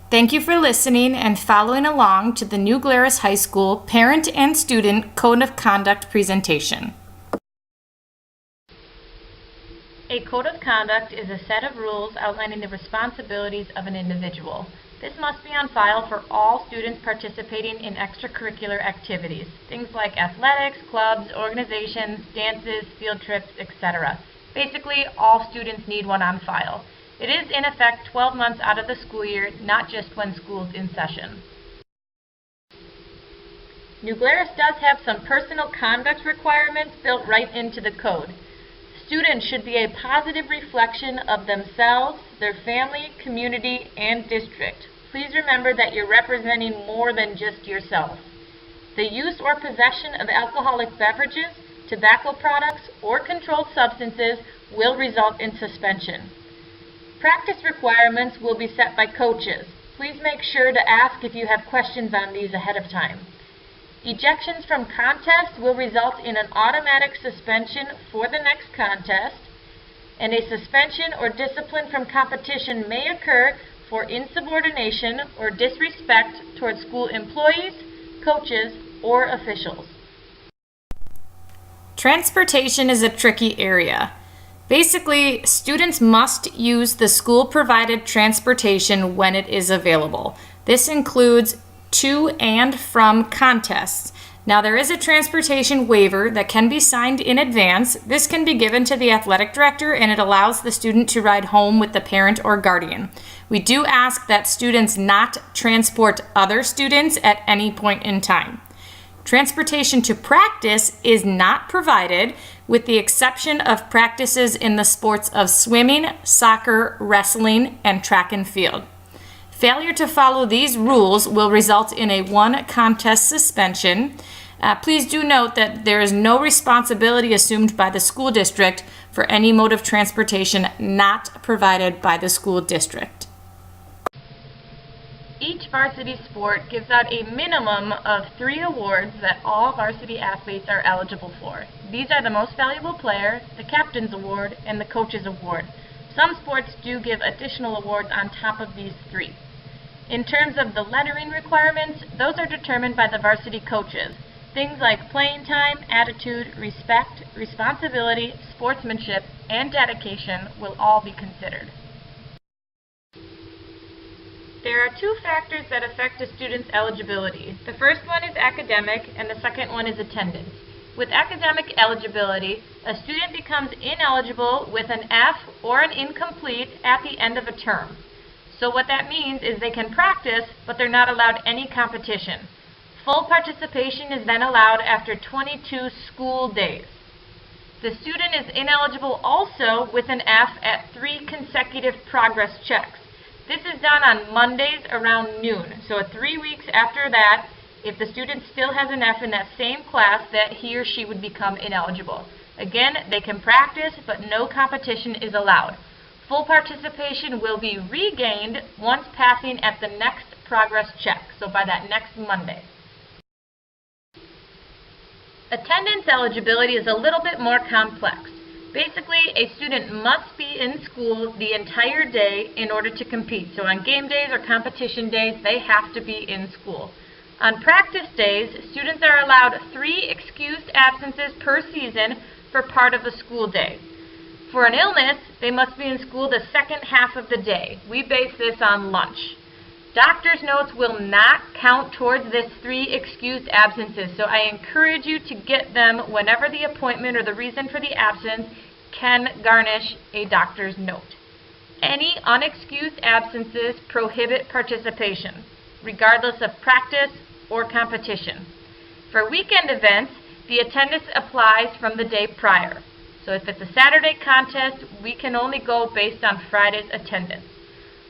Thank you for listening and following along to the New Glarus High School Parent and Student Code of Conduct presentation. A code of conduct is a set of rules outlining the responsibilities of an individual. This must be on file for all students participating in extracurricular activities, things like athletics, clubs, organizations, dances, field trips, etc. Basically, all students need one on file. It is in effect 12 months out of the school year, not just when school's in session. New Glarus does have some personal conduct requirements built right into the code. Students should be a positive reflection of themselves, their family, community, and district. Please remember that you're representing more than just yourself. The use or possession of alcoholic beverages, tobacco products, or controlled substances will result in suspension. Practice requirements will be set by coaches. Please make sure to ask if you have questions on these ahead of time. Ejections from contests will result in an automatic suspension for the next contest, and a suspension or discipline from competition may occur for insubordination or disrespect toward school employees, coaches, or officials. Transportation is a tricky area. Basically, students must use the school-provided transportation when it is available. This includes to and from contests. Now, there is a transportation waiver that can be signed in advance. This can be given to the athletic director, and it allows the student to ride home with the parent or guardian. We do ask that students not transport other students at any point in time. Transportation to practice is not provided, with the exception of practices in the sports of swimming, soccer, wrestling, and track and field. Failure to follow these rules will result in a one contest suspension. Please do note that there is no responsibility assumed by the school district for any mode of transportation not provided by the school district. Each varsity sport gives out a minimum of 3 awards that all varsity athletes are eligible for. These are the most valuable player, the captain's award, and the coach's award. Some sports do give additional awards on top of these 3. In terms of the lettering requirements, those are determined by the varsity coaches. Things like playing time, attitude, respect, responsibility, sportsmanship, and dedication will all be considered. There are 2 factors that affect a student's eligibility. The first one is academic, and the second one is attendance. With academic eligibility, a student becomes ineligible with an F or an incomplete at the end of a term. So what that means is they can practice, but they're not allowed any competition. Full participation is then allowed after 22 school days. The student is ineligible also with an F at 3 consecutive progress checks. This is done on Mondays around noon. So 3 weeks after that, if the student still has an F in that same class, that he or she would become ineligible. Again, they can practice, but no competition is allowed. Full participation will be regained once passing at the next progress check, so by that next Monday. Attendance eligibility is a little bit more complex. Basically, a student must be in school the entire day in order to compete. So on game days or competition days, they have to be in school. On practice days, students are allowed 3 excused absences per season for part of the school day. For an illness, they must be in school the second half of the day. We base this on lunch. Doctor's notes will not count towards this 3 excused absences, so I encourage you to get them whenever the appointment or the reason for the absence can garnish a doctor's note. Any unexcused absences prohibit participation, regardless of practice or competition. For weekend events, the attendance applies from the day prior. So if it's a Saturday contest, we can only go based on Friday's attendance.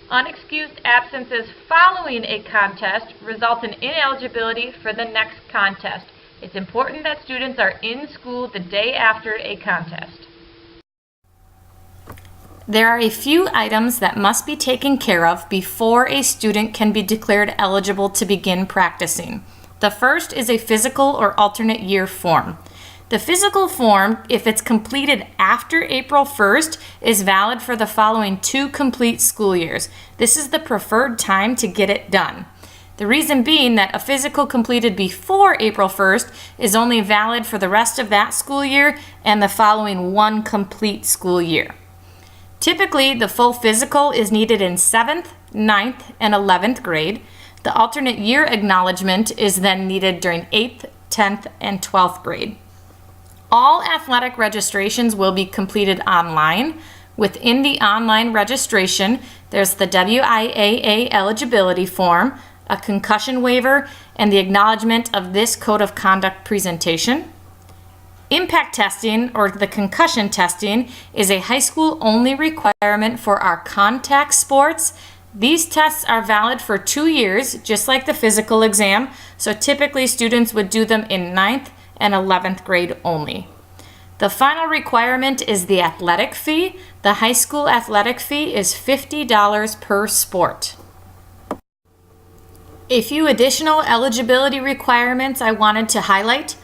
Unexcused absences following a contest result in ineligibility for the next contest. It's important that students are in school the day after a contest. There are a few items that must be taken care of before a student can be declared eligible to begin practicing. The first is a physical or alternate year form. The physical form, if it's completed after April 1st, is valid for the following 2 complete school years. This is the preferred time to get it done. The reason being that a physical completed before April 1st is only valid for the rest of that school year and the following 1 complete school year. Typically, the full physical is needed in 7th, 9th, and 11th grade. The alternate year acknowledgement is then needed during 8th, 10th, and 12th grade. All athletic registrations will be completed online. Within the online registration, there's the WIAA eligibility form, a concussion waiver, and the acknowledgement of this code of conduct presentation. Impact testing, or the concussion testing, is a high school only requirement for our contact sports. These tests are valid for 2 years, just like the physical exam, so typically students would do them in 9th and 11th grade only. The final requirement is the athletic fee. The high school athletic fee is $50 per sport. A few additional eligibility requirements I wanted to highlight.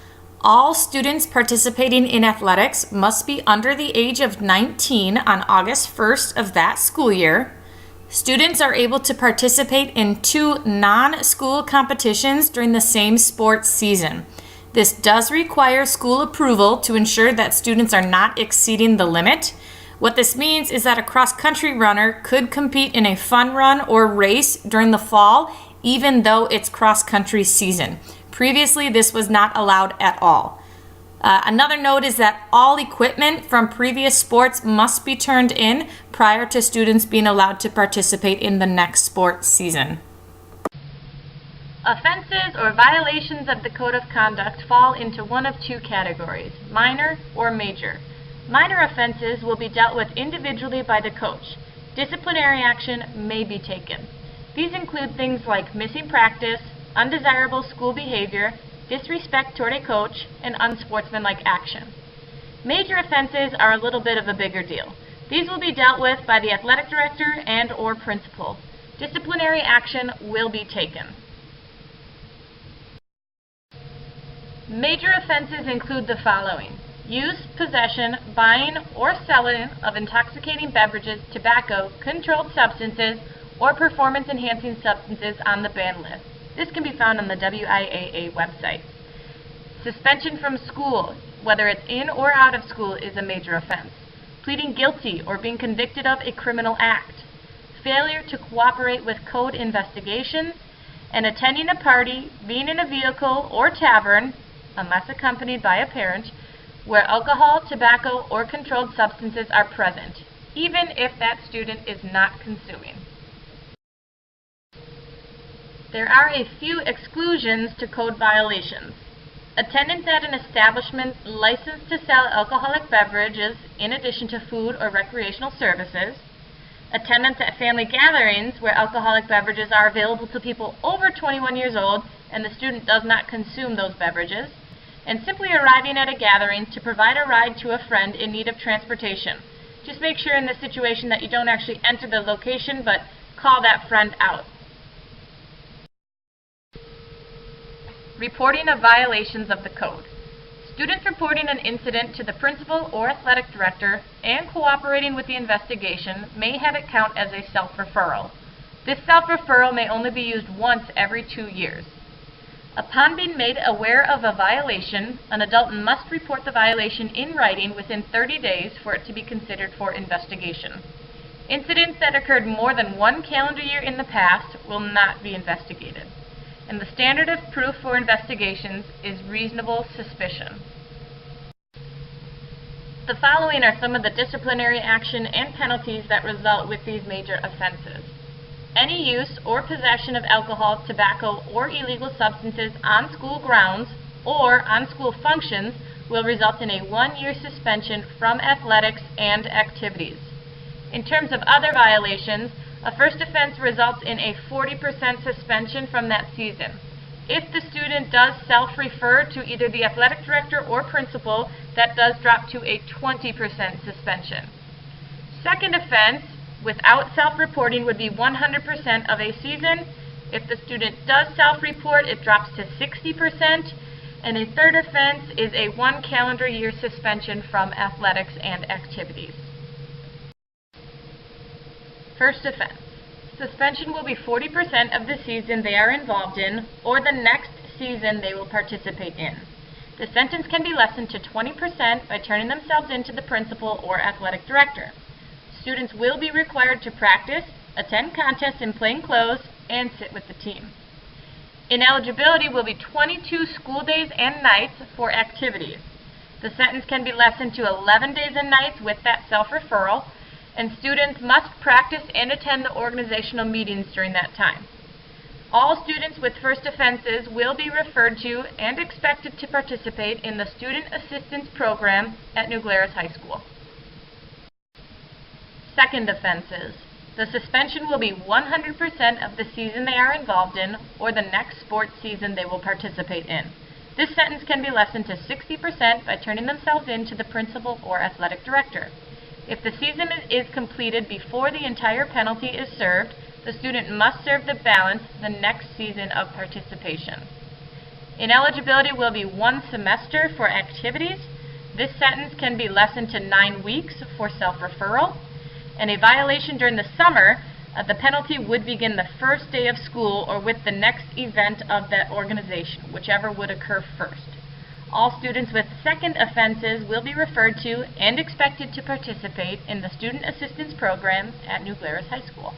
All students participating in athletics must be under the age of 19 on August 1st of that school year. Students are able to participate in 2 non-school competitions during the same sports season. This does require school approval to ensure that students are not exceeding the limit. What this means is that a cross-country runner could compete in a fun run or race during the fall, even though it's cross-country season. Previously, this was not allowed at all. Another note is that all equipment from previous sports must be turned in prior to students being allowed to participate in the next sports season. Offenses or violations of the Code of Conduct fall into one of 2 categories, minor or major. Minor offenses will be dealt with individually by the coach. Disciplinary action may be taken. These include things like missing practice, undesirable school behavior, disrespect toward a coach, and unsportsmanlike action. Major offenses are a little bit of a bigger deal. These will be dealt with by the athletic director and/or principal. Disciplinary action will be taken. Major offenses include the following: use, possession, buying, or selling of intoxicating beverages, tobacco, controlled substances, or performance-enhancing substances on the ban list. This can be found on the WIAA website. Suspension from school, whether it's in or out of school, is a major offense. Pleading guilty or being convicted of a criminal act. Failure to cooperate with code investigations, and attending a party, being in a vehicle or tavern, unless accompanied by a parent, where alcohol, tobacco, or controlled substances are present, even if that student is not consuming. There are a few exclusions to code violations. Attendance at an establishment licensed to sell alcoholic beverages in addition to food or recreational services. Attendance at family gatherings where alcoholic beverages are available to people over 21 years old and the student does not consume those beverages. And simply arriving at a gathering to provide a ride to a friend in need of transportation. Just make sure in this situation that you don't actually enter the location, but call that friend out. Reporting of violations of the code. Students reporting an incident to the principal or athletic director and cooperating with the investigation may have it count as a self-referral. This self-referral may only be used once every 2 years. Upon being made aware of a violation, an adult must report the violation in writing within 30 days for it to be considered for investigation. Incidents that occurred more than 1 calendar year in the past will not be investigated. And the standard of proof for investigations is reasonable suspicion. The following are some of the disciplinary action and penalties that result with these major offenses. Any use or possession of alcohol, tobacco, or illegal substances on school grounds or on school functions will result in a 1-year suspension from athletics and activities. In terms of other violations, a first offense results in a 40% suspension from that season. If the student does self-refer to either the athletic director or principal, that does drop to a 20% suspension. Second offense, without self-reporting, would be 100% of a season. If the student does self-report, it drops to 60%. And a third offense is a 1 calendar year suspension from athletics and activities. First offense. Suspension will be 40% of the season they are involved in or the next season they will participate in. The sentence can be lessened to 20% by turning themselves in to the principal or athletic director. Students will be required to practice, attend contests in plain clothes, and sit with the team. Ineligibility will be 22 school days and nights for activities. The sentence can be lessened to 11 days and nights with that self-referral, and students must practice and attend the organizational meetings during that time. All students with first offenses will be referred to and expected to participate in the Student Assistance Program at New Glarus High School. Second offenses. The suspension will be 100% of the season they are involved in or the next sports season they will participate in. This sentence can be lessened to 60% by turning themselves in to the principal or athletic director. If the season is completed before the entire penalty is served, the student must serve the balance the next season of participation. Ineligibility will be 1 semester for activities. This sentence can be lessened to 9 weeks for self-referral. And a violation during the summer, the penalty would begin the first day of school or with the next event of that organization, whichever would occur first. All students with second offenses will be referred to and expected to participate in the Student Assistance Program at New Glarus High School.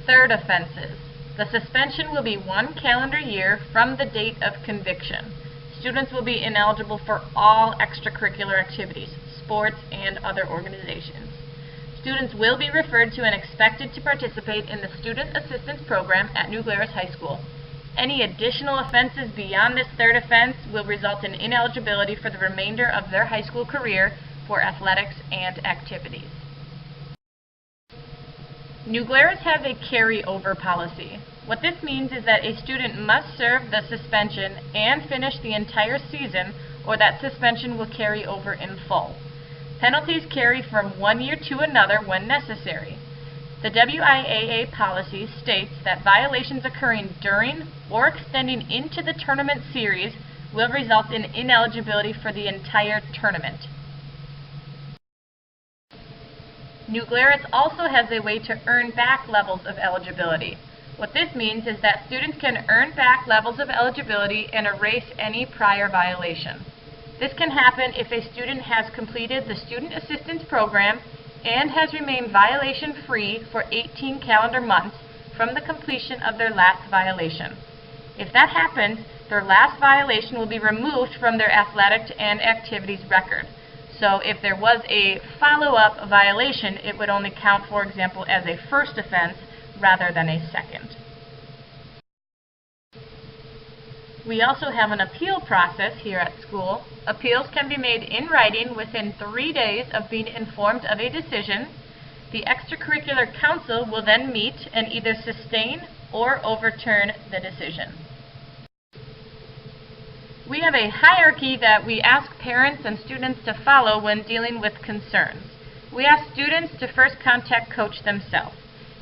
Third offenses. The suspension will be 1 calendar year from the date of conviction. Students will be ineligible for all extracurricular activities, sports, and other organizations. Students will be referred to and expected to participate in the Student Assistance Program at New Glarus High School. Any additional offenses beyond this third offense will result in ineligibility for the remainder of their high school career for athletics and activities. New Glarus has a carryover policy. What this means is that a student must serve the suspension and finish the entire season, or that suspension will carry over in full. Penalties carry from one year to another when necessary. The WIAA policy states that violations occurring during or extending into the tournament series will result in ineligibility for the entire tournament. New Glarus also has a way to earn back levels of eligibility. What this means is that students can earn back levels of eligibility and erase any prior violation. This can happen if a student has completed the Student Assistance Program and has remained violation-free for 18 calendar months from the completion of their last violation. If that happens, their last violation will be removed from their athletic and activities record. So if there was a follow-up violation, it would only count, for example, as a first offense rather than a second. We also have an appeal process here at school. Appeals can be made in writing within 3 days of being informed of a decision. The extracurricular council will then meet and either sustain or overturn the decision. We have a hierarchy that we ask parents and students to follow when dealing with concerns. We ask students to first contact coach themselves.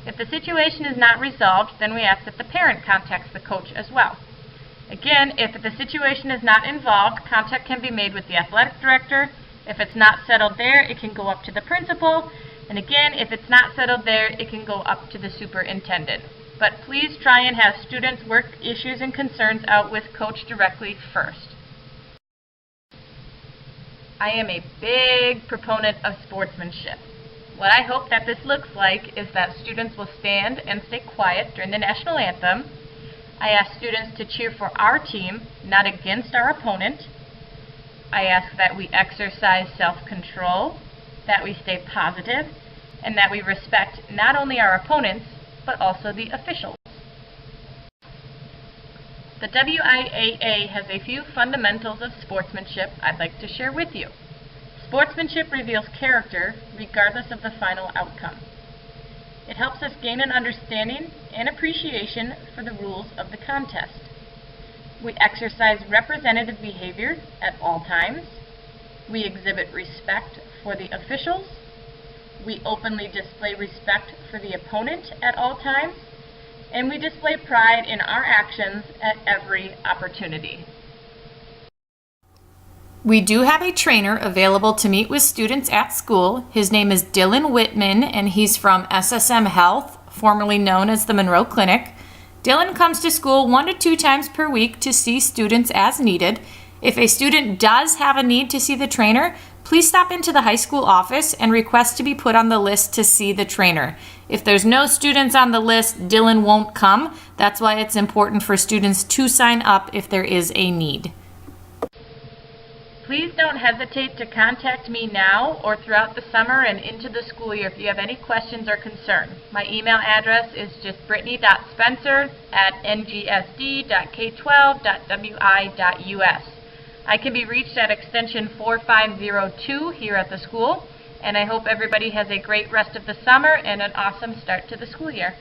If the situation is not resolved, then we ask that the parent contacts the coach as well. Again, if the situation is not involved, contact can be made with the athletic director. If it's not settled there, it can go up to the principal. And again, if it's not settled there, it can go up to the superintendent. But please try and have students work issues and concerns out with coach directly first. I am a big proponent of sportsmanship. What I hope that this looks like is that students will stand and stay quiet during the national anthem. I ask students to cheer for our team, not against our opponent. I ask that we exercise self-control, that we stay positive, and that we respect not only our opponents, but also the officials. The WIAA has a few fundamentals of sportsmanship I'd like to share with you. Sportsmanship reveals character regardless of the final outcome. It helps us gain an understanding and appreciation for the rules of the contest. We exercise representative behavior at all times. We exhibit respect for the officials. We openly display respect for the opponent at all times. and we display pride in our actions at every opportunity. We do have a trainer available to meet with students at school. His name is Dylan Whitman, and he's from SSM Health, formerly known as the Monroe Clinic. Dylan comes to school 1 to 2 times per week to see students as needed. If a student does have a need to see the trainer, please stop into the high school office and request to be put on the list to see the trainer. If there's no students on the list, Dylan won't come. That's why it's important for students to sign up if there is a need. Please don't hesitate to contact me now or throughout the summer and into the school year if you have any questions or concerns. My email address is just brittany.spencer@ngSD.k12.wi.us. I can be reached at extension 4502 here at the school, and I hope everybody has a great rest of the summer and an awesome start to the school year.